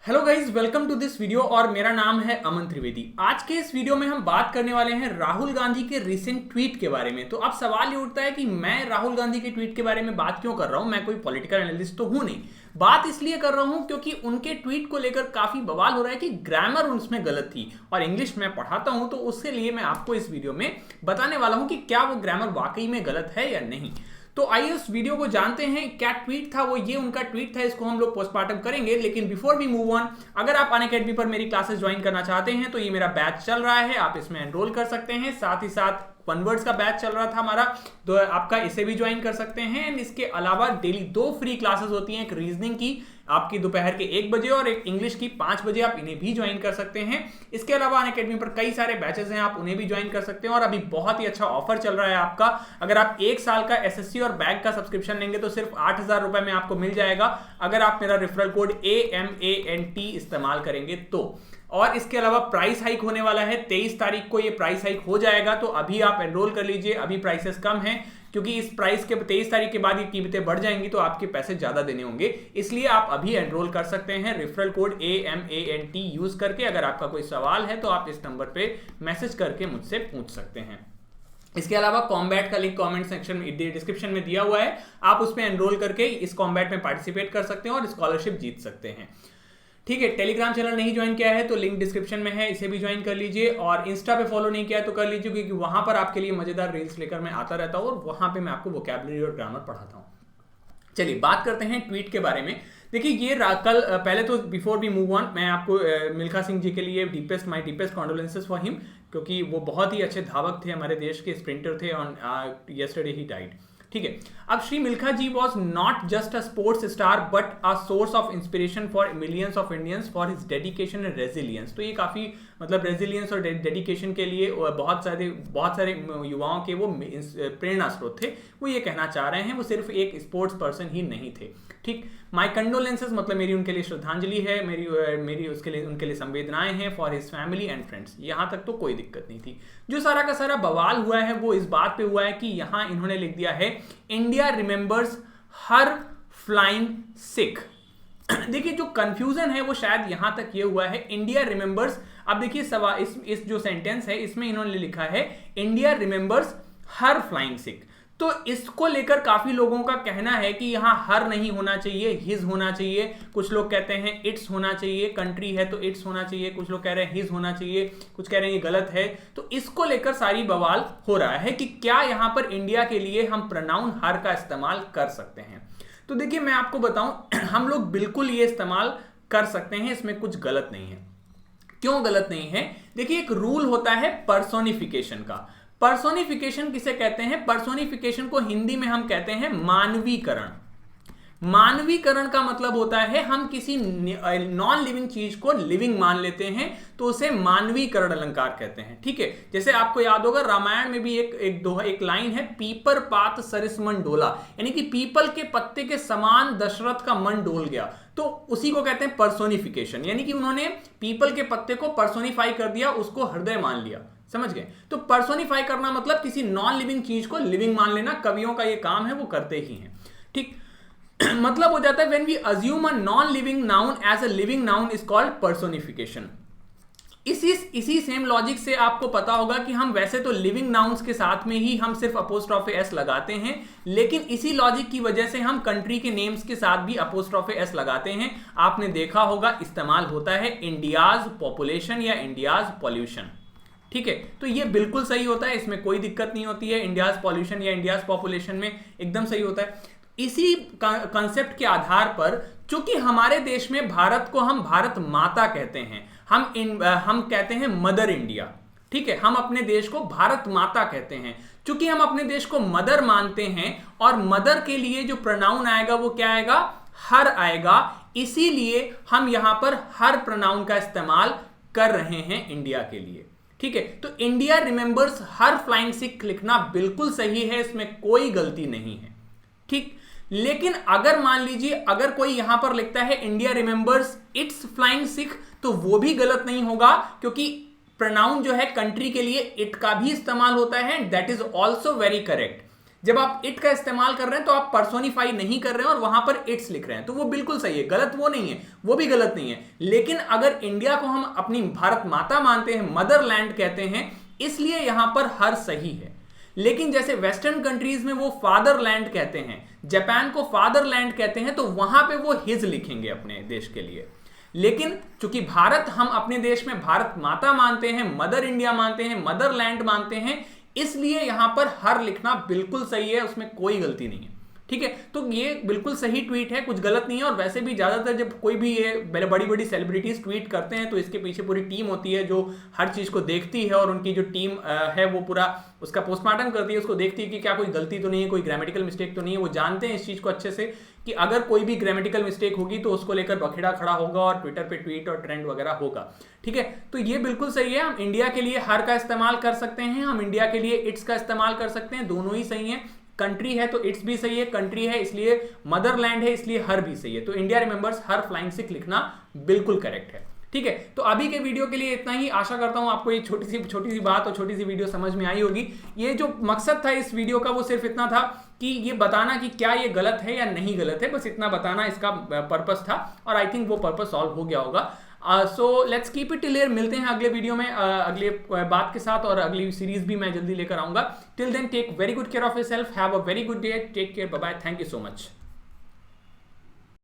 Hello guys, welcome to this video और मेरा नाम है अमन त्रिवेदी। आज के इस वीडियो में हम बात करने वाले हैं राहुल गांधी के रिसेंट ट्वीट के बारे में। तो अब सवाल ये उठता है कि मैं राहुल गांधी के ट्वीट के बारे में बात क्यों कर रहा हूं। मैं कोई पॉलिटिकल एनालिस्ट तो हूं नहीं। बात इसलिए कर रहा हूं क्योंकि उनके ट्वीट को लेकर काफी बवाल हो रहा है कि ग्रामर उसमें गलत थी, और इंग्लिश में पढ़ाता हूं तो उसके लिए मैं आपको इस वीडियो में बताने वाला हूं कि क्या वो ग्रामर वाकई में गलत है या नहीं। तो आइए उस वीडियो को जानते हैं। क्या ट्वीट था वो, ये उनका ट्वीट था, इसको हम लोग पोस्टमार्टम करेंगे। लेकिन बिफोर वी मूव ऑन, अगर आप अनअकैडमी पर मेरी क्लासेस ज्वाइन करना चाहते हैं तो ये मेरा बैच चल रहा है, आप इसमें एनरोल कर सकते हैं। साथ ही साथ कन्वर्ट्स का बैच चल रहा था हमारा, तो आपका इसे भी ज्वाइन कर सकते हैं। एंड इसके अलावा डेली 2 फ्री क्लासेस होती हैं, एक रीजनिंग की आपकी दोपहर के 1 बजे और एक इंग्लिश की 5 बजे, आप इन्हें भी ज्वाइन कर सकते हैं। इसके अलावा अनअकैडमी पर कई सारे बैचेस हैं, आप उन्हें भी ज्वाइन कर सकते हैं। और अभी बहुत ही अच्छा ऑफर चल रहा है आपका, अगर आप 1 साल का एसएससी और बैग का सब्सक्रिप्शन लेंगे तो सिर्फ 8,000 रुपए में आपको मिल जाएगा, अगर आप मेरा रेफरल कोड AMANT इस्तेमाल करेंगे तो। और इसके अलावा प्राइस हाइक होने वाला है, 23 तारीख को ये प्राइस हाइक हो जाएगा, तो अभी आप एनरोल कर लीजिए। अभी प्राइसेस कम हैं क्योंकि इस प्राइस के 23 तारीख के बाद ये कीमतें बढ़ जाएंगी तो आपके पैसे ज्यादा देने होंगे, इसलिए आप अभी एनरोल कर सकते हैं रेफरल कोड AMANT यूज करके। अगर आपका कोई सवाल है तो आप इस नंबर पे मैसेज करके मुझसे पूछ सकते हैं। इसके अलावा कॉम्बैट का लिंक कमेंट सेक्शन में, डिस्क्रिप्शन में दिया हुआ है, आप उसमें एनरोल करके इस कॉम्बैट में पार्टिसिपेट कर सकते हैं और स्कॉलरशिप जीत सकते हैं। ठीक है, टेलीग्राम चैनल नहीं ज्वाइन किया है तो लिंक डिस्क्रिप्शन में है, इसे भी ज्वाइन कर लीजिए। और इंस्टा पे फॉलो नहीं किया तो कर लीजिए, क्योंकि वहां पर आपके लिए मजेदार रील्स लेकर मैं आता रहता हूं और वहां पे मैं आपको वोकैबुलरी और ग्रामर पढ़ाता हूं। चलिए बात करते हैं ट्वीट के बारे में। देखिए ये कल पहले तो बिफोर वी मूव ऑन, मैं आपको मिल्खा सिंह जी के लिए माई डीपेस्ट कॉन्डोलेंसेस फॉर हिम, क्योंकि वो बहुत ही अच्छे धावक थे, हमारे देश के स्प्रिंटर थे। On yesterday he died. ठीक है, अब Shri Milkha ji was not just a sports star but a source of inspiration for millions of Indians for his dedication and resilience. तो ये काफी रेजिलियंस और डेडिकेशन के लिए बहुत सारे युवाओं के वो प्रेरणा स्रोत थे। वो ये कहना चाह रहे हैं, वो सिर्फ एक स्पोर्ट्स पर्सन ही नहीं थे। ठीक, माई कंडोलेंसेस मतलब मेरी उनके लिए श्रद्धांजलि है, मेरी उनके लिए संवेदनाएं हैं for his family and friends. यहां तक तो कोई दिक्कत नहीं थी। जो सारा का सारा बवाल हुआ है वो इस बात पे हुआ है कि यहां इन्होंने लिख दिया है इंडिया रिमेंबर्स हर फ्लाइंग सिख। देखिए जो कंफ्यूजन है वो शायद यहां तक ये हुआ है, इंडिया रिमेंबर्स। अब देखिए सवाल इस जो सेंटेंस है इसमें इन्होंने लिखा है इंडिया रिमेंबर्स हर फ्लाइंग सिख। तो इसको लेकर काफी लोगों का कहना है कि यहां हर नहीं होना चाहिए, हिज होना चाहिए। कुछ लोग कहते हैं इट्स होना चाहिए, कंट्री है तो इट्स होना चाहिए। कुछ लोग कह रहे हैं हिज होना चाहिए, कुछ कह रहे हैं ये गलत है। तो इसको लेकर सारी बवाल हो रहा है कि क्या यहां पर इंडिया के लिए हम प्रोनाउन हर का इस्तेमाल कर सकते हैं। तो देखिए मैं आपको बताऊं, हम लोग बिल्कुल ये इस्तेमाल कर सकते हैं, इसमें कुछ गलत नहीं है। क्यों गलत नहीं है? देखिए एक रूल होता है पर्सोनिफिकेशन का। पर्सोनिफिकेशन किसे कहते हैं? पर्सोनिफिकेशन को हिंदी में हम कहते हैं मानवीकरण। मानवीकरण का मतलब होता है हम किसी नॉन लिविंग चीज को लिविंग मान लेते हैं, तो उसे मानवीकरण अलंकार कहते हैं। ठीक है, जैसे आपको याद होगा रामायण में भी एक लाइन है, पीपर पात सरिस मन डोला, यानी कि पीपल के पत्ते के समान दशरथ का मन डोल गया। तो उसी को कहते हैं पर्सोनिफिकेशन, यानी कि उन्होंने पीपल के पत्ते को पर्सोनिफाई कर दिया, उसको हृदय मान लिया। समझ गए? तो पर्सोनिफाई करना मतलब किसी नॉन लिविंग चीज को लिविंग मान लेना। कवियों का ये काम है, वो करते ही हैं। ठीक मतलब हो जाता है when we assume a non living noun as a living noun is called personification. इसी सेम लॉजिक से आपको पता होगा कि हम वैसे तो लिविंग नाउन्स के साथ में ही हम सिर्फ अपोस्ट्रोफे एस लगाते हैं, लेकिन इसी लॉजिक की वजह से हम कंट्री के नेम्स के साथ भी अपोस्ट्रोफे एस लगाते हैं। आपने देखा होगा इस्तेमाल होता है इंडियाज पॉपुलेशन या इंडियाज पॉल्यूशन। ठीक है, तो ये बिल्कुल सही होता है, इसमें कोई दिक्कत नहीं होती है। इंडियाज पॉल्यूशन या इंडियाज पॉपुलेशन में एकदम सही होता है। इसी कंसेप्ट के आधार पर, चूंकि हमारे देश में भारत को हम भारत माता कहते हैं, हम कहते हैं मदर इंडिया। ठीक है, हम अपने देश को भारत माता कहते हैं। चूंकि हम अपने देश को मदर मानते हैं और मदर के लिए जो प्रोनाउन आएगा वो क्या आएगा? हर आएगा। इसीलिए हम यहां पर हर प्रोनाउन का इस्तेमाल कर रहे हैं इंडिया के लिए। ठीक है, तो इंडिया रिमेंबर्स हर फ्लाइंग सिख लिखना बिल्कुल सही है, इसमें कोई गलती नहीं है। ठीक, लेकिन अगर मान लीजिए अगर कोई यहां पर लिखता है India remembers it's flying Sikh, तो वो भी गलत नहीं होगा, क्योंकि प्रोनाउन जो है कंट्री के लिए इट का भी इस्तेमाल होता है, that is also very correct. जब आप इट का इस्तेमाल कर रहे हैं तो आप पर्सोनिफाई नहीं कर रहे हैं और वहां पर इट्स लिख रहे हैं, तो वो बिल्कुल सही है, गलत वो नहीं है, वो भी गलत नहीं है। लेकिन अगर इंडिया को हम अपनी भारत माता मानते हैं, मदरलैंड कहते हैं, इसलिए यहां पर हर सही है। लेकिन जैसे वेस्टर्न कंट्रीज में वो फादरलैंड कहते हैं, जापान को फादरलैंड कहते हैं, तो वहां पे वो हिज लिखेंगे अपने देश के लिए। लेकिन चूंकि भारत, हम अपने देश में भारत माता मानते हैं, मदर इंडिया मानते हैं, मदरलैंड मानते हैं, इसलिए यहां पर हर लिखना बिल्कुल सही है, उसमें कोई गलती नहीं है। ठीक है, तो ये बिल्कुल सही ट्वीट है, कुछ गलत नहीं है। और वैसे भी ज्यादातर जब कोई भी ये बड़ी बड़ी सेलिब्रिटीज ट्वीट करते हैं तो इसके पीछे पूरी टीम होती है जो हर चीज को देखती है, और उनकी जो टीम है वो पूरा उसका पोस्टमार्टम करती है, उसको देखती है कि क्या कोई गलती तो नहीं है, कोई ग्रामेटिकल मिस्टेक तो नहीं है। वो जानते हैं इस चीज को अच्छे से कि अगर कोई भी ग्रामेटिकल मिस्टेक होगी तो उसको लेकर बखेड़ा खड़ा होगा और ट्विटर पे ट्वीट और ट्रेंड वगैरह होगा। ठीक है, तो ये बिल्कुल सही है। हम इंडिया के लिए हर का इस्तेमाल कर सकते हैं, हम इंडिया के लिए इट्स का इस्तेमाल कर सकते हैं, दोनों ही सही है। कंट्री है तो इट्स भी सही है, कंट्री है इसलिए मदरलैंड है इसलिए हर भी सही है। तो इंडिया रिमेंबर्स हर फ्लाइंग सिख लिखना बिल्कुल करेक्ट है। ठीक है, तो अभी के वीडियो के लिए इतना ही। आशा करता हूं आपको ये छोटी सी बात और छोटी सी वीडियो समझ में आई होगी। ये जो मकसद था इस वीडियो का वो सिर्फ इतना था कि ये बताना कि क्या ये गलत है या नहीं गलत है, बस इतना बताना इसका पर्पस था, और आई थिंक वो पर्पस सॉल्व हो गया होगा। So let's keep it till here. मिलते हैं अगले वीडियो में अगले बात के साथ, और अगली सीरीज भी मैं जल्दी लेकर आऊंगा। Till then take very good care of yourself, have a very good day, take care, bye bye, thank you so much.